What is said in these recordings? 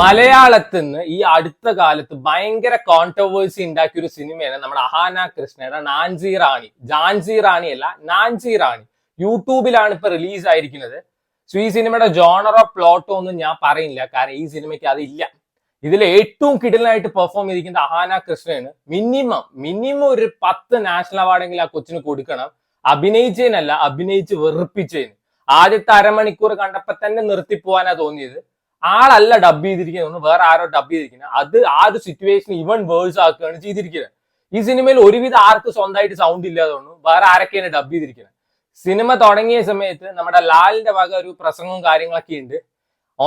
മലയാളത്തിൽ നിന്ന് ഈ അടുത്ത കാലത്ത് ഭയങ്കര കോൺട്രവേഴ്സി ഉണ്ടാക്കിയ ഒരു സിനിമയാണ് നമ്മുടെ അഹാന കൃഷ്ണയുടെ നാൻസി റാണി. ജാൻസി റാണി അല്ല, നാൻസി റാണി. യൂട്യൂബിലാണ് ഇപ്പൊ റിലീസ് ആയിരിക്കുന്നത്. സോ ഈ സിനിമയുടെ ജോണറോ പ്ലോട്ടോ ഒന്നും ഞാൻ പറയില്ല, കാരണം ഈ സിനിമയ്ക്ക് അതില്ല. ഇതിൽ ഏറ്റവും കിടലായിട്ട് പെർഫോം ചെയ്തിരിക്കുന്നത് അഹാന കൃഷ്ണയാണ്. മിനിമം ഒരു 10 നാഷണൽ അവാർഡെങ്കിലും ആ കൊച്ചിന് കൊടുക്കണം. അഭിനയിച്ചതിനല്ല, അഭിനയിച്ച് വെറുപ്പിച്ചതിന്. ആദ്യത്തെ അരമണിക്കൂർ കണ്ടപ്പോ തന്നെ നിർത്തിപ്പോവാനാ തോന്നിയത്. ആളല്ല ഡബ് ചെയ്തിരിക്കുന്നത്, വേറെ ആരോ ഡബ് ചെയ്തിരിക്കുന്നത്. അത് ആ ഒരു സിറ്റുവേഷൻ ഇവൻ വേഴ്സ് ആക്കുകയാണ് ചെയ്തിരിക്കുന്നത്. ഈ സിനിമയിൽ ഒരുവിധം ആർക്ക് സ്വന്തമായിട്ട് സൗണ്ട് ഇല്ലാതെ തോന്നുന്നു, വേറെ ആരൊക്കെയാണ് ഡബ് ചെയ്തിരിക്കുന്നത്. സിനിമ തുടങ്ങിയ സമയത്ത് നമ്മുടെ ലാലിന്റെ വക ഒരു പ്രസംഗവും കാര്യങ്ങളൊക്കെ ഉണ്ട്.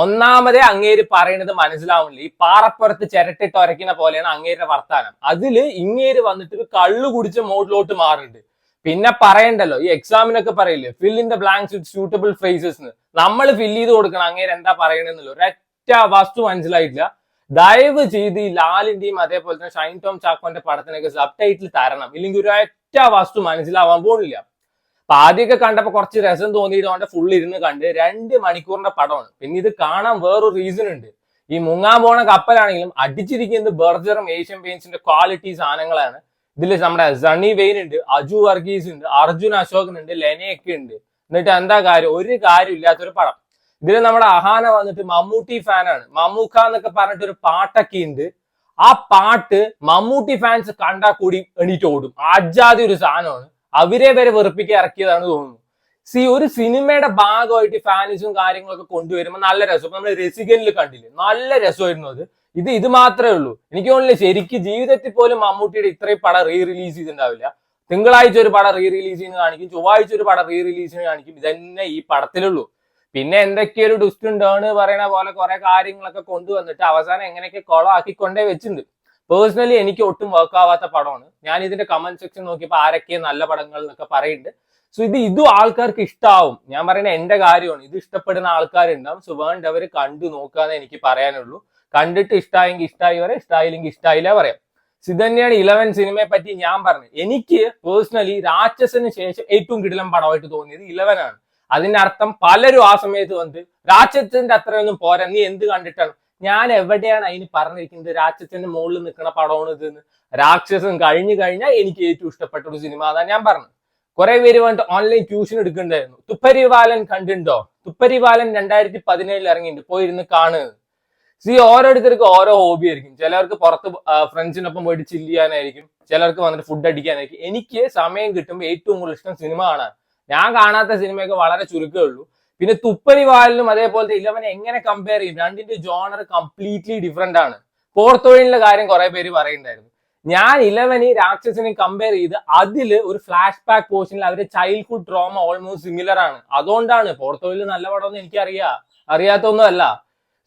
ഒന്നാമതേ അങ്ങേര് പറയുന്നത് മനസ്സിലാവുന്നില്ല. ഈ പാറപ്പുറത്ത് ചിരട്ടിട്ട് ഉരയ്ക്കുന്ന പോലെയാണ് അങ്ങേരുടെ വർത്താനം. അതില് ഇങ്ങേര് വന്നിട്ട് കള്ളു കുടിച്ച മോഡിലോട്ട് മാറുന്നുണ്ട്. പിന്നെ പറയണ്ടല്ലോ, ഈ എക്സാമിനൊക്കെ പറയില്ലേ, fill in the blanks with suitable phrases. നമ്മൾ ഫിൽ ചെയ്ത് കൊടുക്കണം അങ്ങേര് എന്താ പറയണെന്നല്ലോ. ഒരൊറ്റ വസ്തു മനസ്സിലായിട്ടില്ല. ദയവ് ചെയ്ത് ഈ ലാലിന്റെയും അതേപോലെ തന്നെ ഷൈൻ ടോം ചാക്കോന്റെ പടത്തിനൊക്കെ സബ് ടൈറ്റിൽ തരണം, ഇല്ലെങ്കിൽ ഒരൊറ്റ വസ്തു മനസ്സിലാവാൻ പോകുന്നില്ല. അപ്പൊ ആദ്യമൊക്കെ കണ്ടപ്പോ കുറച്ച് രസം തോന്നിയതുകൊണ്ട് ഫുൾ ഇരുന്ന് കണ്ട് 2 മണിക്കൂറിന്റെ പടമാണ്. പിന്നെ ഇത് കാണാൻ വേറൊരു റീസൺ ഉണ്ട്. ഈ മുങ്ങാൻ പോണ കപ്പലാണെങ്കിലും അടിച്ചിരിക്കുന്നത് ബർജറും ഏഷ്യൻ പെയിന്റ്സിന്റെ ക്വാളിറ്റി സാധനങ്ങളാണ്. ഇതിൽ നമ്മുടെ സണ്ണി വെയിൻ ഉണ്ട്, അജു വർഗീസ് ഉണ്ട്, അർജുൻ അശോകൻ ഉണ്ട്, ലെനയൊക്കെ ഉണ്ട്. എന്നിട്ട് എന്താ കാര്യം? ഒരു കാര്യം ഇല്ലാത്തൊരു പടം. ഇതിൽ നമ്മുടെ അഹാന വന്നിട്ട് മമ്മൂട്ടി ഫാനാണ്. മമ്മൂക്ക എന്നൊക്കെ പറഞ്ഞിട്ട് ഒരു പാട്ടൊക്കെ ഉണ്ട്. ആ പാട്ട് മമ്മൂട്ടി ഫാൻസ് കണ്ടാൽ കൂടി എണീറ്റ് ഓടും. അജാതി ഒരു സാധനമാണ്. അവരെ വരെ വെറുപ്പിക്കാൻ ഇറക്കിയതാണ് തോന്നുന്നു. ഒരു സിനിമയുടെ ഭാഗമായിട്ട് ഫാൻസും കാര്യങ്ങളൊക്കെ കൊണ്ടുവരുമ്പോൾ നല്ല രസം. നമ്മൾ രസികനിൽ കണ്ടില്ലേ, നല്ല രസമായിരുന്നു അത്. ഇത് മാത്രമേ ഉള്ളൂ. എനിക്ക് തോന്നുന്നില്ല ശരിക്കും ജീവിതത്തിൽ പോലും മമ്മൂട്ടിയുടെ ഇത്രയും പടം റീ റിലീസ് ചെയ്തിട്ടുണ്ടാവില്ല. തിങ്കളാഴ്ച ഒരു പടം റീ റിലീസ് ചെയ്യുന്ന കാണിക്കും, ചൊവ്വാഴ്ച ഒരു പടം റീ റിലീസിന് കാണിക്കും. ഇതന്നെ ഈ പടത്തിലുള്ളൂ. പിന്നെ എന്തൊക്കെയൊരു ട്വിസ്റ്റ് ഉണ്ടാണ് പറയണ പോലെ കുറെ കാര്യങ്ങളൊക്കെ കൊണ്ടുവന്നിട്ട് അവസാനം എങ്ങനെയൊക്കെ കൊളാക്കിക്കൊണ്ടേ വെച്ചിട്ടുണ്ട്. പേഴ്സണലി എനിക്ക് ഒട്ടും വർക്ക് ആവാത്ത പടമാണ്. ഞാൻ ഇതിന്റെ കമന്റ് സെക്ഷൻ നോക്കിയപ്പോൾ ആരൊക്കെ നല്ല പടങ്ങൾ എന്നൊക്കെ പറയുന്നുണ്ട്. സോ ഇതും ആൾക്കാർക്ക് ഇഷ്ടാവും. ഞാൻ പറയുന്നത് എന്റെ കാര്യമാണ്. ഇത് ഇഷ്ടപ്പെടുന്ന ആൾക്കാരുണ്ടാവും. സോ വേണ്ടവര് കണ്ടു നോക്കാന്നേ എനിക്ക് പറയാനുള്ളൂ. കണ്ടിട്ട് ഇഷ്ടമായെങ്കിൽ ഇഷ്ടമായി പറയാം, ഇഷ്ടമായില്ലെങ്കിൽ ഇഷ്ടമായില്ല പറയാം. ഇത് തന്നെയാണ് 11 സിനിമയെ പറ്റി ഞാൻ പറഞ്ഞത്. എനിക്ക് പേഴ്സണലി രാക്ഷസന് ശേഷം ഏറ്റവും കിടിലൻ പടമായിട്ട് തോന്നിയത് 11 ആണ്. അതിന്റെ അർത്ഥം പലരും ആ സമയത്ത് വന്നിട്ട് രാക്ഷസന്റെ അത്രയൊന്നും പോരാ, നീ എന്ത് കണ്ടിട്ടാണ്? ഞാൻ എവിടെയാണ് അതിന് പറഞ്ഞിരിക്കുന്നത് രാക്ഷസന്റെ മുകളിൽ നിൽക്കുന്ന പടമാണ് ഇതെന്ന്? രാക്ഷസൻ കഴിഞ്ഞു കഴിഞ്ഞാൽ എനിക്ക് ഏറ്റവും ഇഷ്ടപ്പെട്ട ഒരു സിനിമ അതാണ് ഞാൻ പറഞ്ഞത്. കുറെ പേര് വന്നിട്ട് ഓൺലൈൻ ട്യൂഷൻ എടുക്കണ്ടായിരുന്നു. തുപ്പരിവാലൻ കണ്ടിട്ടുണ്ടോ? തുപ്പരിവാലൻ 2017 ഇറങ്ങിയിട്ടുണ്ട്, പോയിരുന്ന് കാണുക. ഓരോരുത്തർക്ക് ഓരോ ഹോബി ആയിരിക്കും. ചിലർക്ക് പുറത്ത് ഫ്രണ്ട്സിനൊപ്പം പോയിട്ട് ചില്ല് ചെയ്യാനായിരിക്കും, ചിലർക്ക് വന്നിട്ട് ഫുഡ് അടിക്കാനായിരിക്കും. എനിക്ക് സമയം കിട്ടുമ്പോൾ ഏറ്റവും കൂടുതൽ ഇഷ്ടം സിനിമ കാണാൻ. ഞാൻ കാണാത്ത സിനിമയൊക്കെ വളരെ ചുരുക്കമേ ഉള്ളൂ. പിന്നെ തുപ്പരിവാലിനും അതേപോലത്തെ 11 എങ്ങനെ കമ്പയർ ചെയ്യും? രണ്ടിന്റെ ജോണർ കംപ്ലീറ്റ്ലി ഡിഫറെന്റ് ആണ്. പോർത്തൊഴിലിന്റെ കാര്യം കുറെ പേര് പറയുന്നുണ്ടായിരുന്നു. ഞാൻ 11 രാക്ഷസിനെ കമ്പയർ ചെയ്ത് അതിൽ ഒരു ഫ്ലാഷ് ബാക്ക് പോർഷനിൽ അവരുടെ ചൈൽഡ്ഹുഡ് ട്രോമ ഓൾമോസ്റ്റ് സിമിലർ ആണ്. അതുകൊണ്ടാണ് പോർത്തൊഴിൽ നല്ല പടമൊന്നും എനിക്ക് അറിയാത്തൊന്നും അല്ല.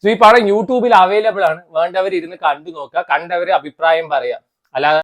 ഈ പടം യൂട്യൂബിൽ അവൈലബിൾ ആണ്. വേണ്ടവർ ഇരുന്ന് കണ്ടു നോക്കുക, കണ്ടവര് അഭിപ്രായം പറയാം. അല്ലാതെ